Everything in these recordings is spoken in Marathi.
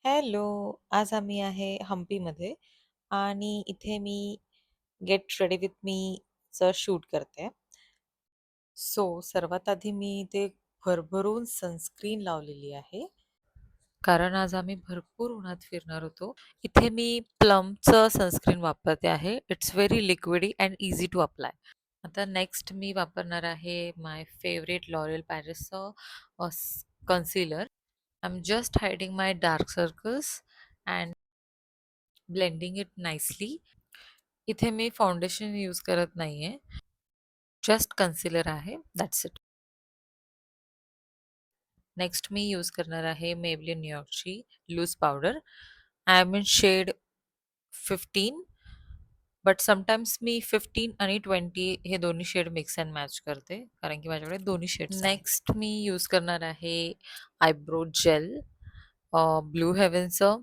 हॅलो. आज आम्ही आहे हम्पीमध्ये आणि इथे मी गेट रेडी विथ मीचं शूट करते. सो सर्वात आधी मी इथे भरभरून सनस्क्रीन लावलेली आहे. कारण आज आम्ही भरपूर उन्हात फिरणार होतो. इथे मी प्लमचं सनस्क्रीन वापरते आहे. It's very liquidy and easy to apply. आता नेक्स्ट मी वापरणार आहे माय फेवरेट लॉरियल पॅरिसचं concealer. I am just hiding my dark circles and blending it nicely. इथे मी फाउंडेशन यूज करत नाहीये. जस्ट कन्सिलर आहे. That's it. नेक्स्ट मी यूज करणार आहे मेबलिन न्यूयॉर्कची loose powder. I am in shade 15. But sometimes मी 15 आणि 20 हे दोन्ही शेड मिक्स अँड मॅच करते कारण की माझ्याकडे दोन्ही शेड्स. नेक्स्ट मी यूज करणार आहे आयब्रो जेल ब्लू हेव्हनचं,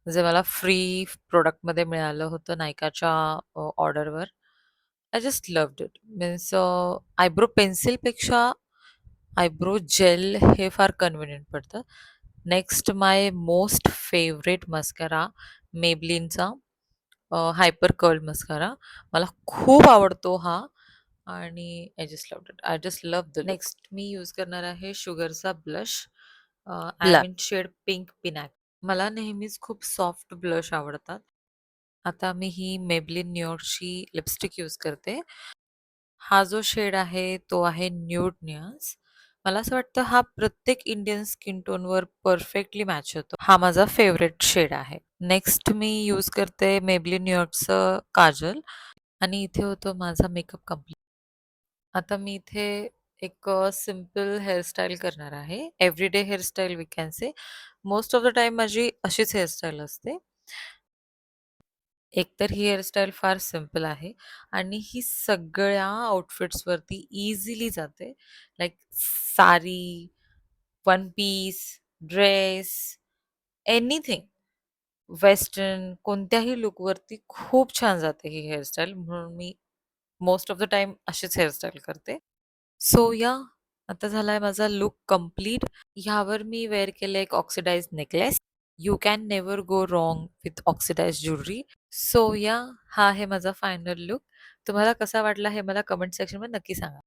जे मला फ्री प्रोडक्टमध्ये मिळालं होतं नायकाच्या ऑर्डरवर. I just loved it. Means eyebrow पेन्सिलपेक्षा आयब्रो जेल हे फार कन्व्हिनियंट पडतं. Next my most favourite mascara मेबलिनचा हायपर कर्ल मस्कारा. मला खूप आवडतो हा आणि I just loved it. I just love the. Next मी यूज करणार आहे शुगरचा blush. I mean shade pink pinnacle. मला नेहमीच खूप सॉफ्ट ब्लश आवडतात. आता मी ही मेबलिन न्यूयॉर्कची लिपस्टिक यूज करते. हा जो शेड आहे तो आहे न्यूड नियान्स. मला असं वाटतं हा प्रत्येक इंडियन स्किन टोनवर परफेक्टली मॅच होतो. हा माझा फेवरेट शेड आहे. नेक्स्ट मी यूज करते मेबलिन न्यूयॉर्कचं काजल आणि इथे होतो माझा मेकअप कंप्लीट. आता मी इथे एक सिम्पल हेअरस्टाईल करणार आहे. Everyday hairstyle we can say. Most of the time माझी अशीच हेअरस्टाईल असते. एकतर ही हेअरस्टाईल फार सिंपल आहे आणि ही सगळ्या आउटफिट्सवरती इझिली जाते. Like sari, one piece, dress, anything. Western कोणत्याही लूकवरती खूप छान जाते ही हेअरस्टाईल. म्हणून मी मोस्ट ऑफ द टाईम अशीच हेअरस्टाईल करते. सो या आता झालाय माझा लूक कंप्लीट. ह्यावर मी वेअर केलं एक oxidise necklace. You can never go wrong with oxidise jewellery. So या हा आहे माझा फायनल लूक. तुम्हाला कसा वाटला हे मला कमेंट सेक्शनमध्ये नक्की सांगा.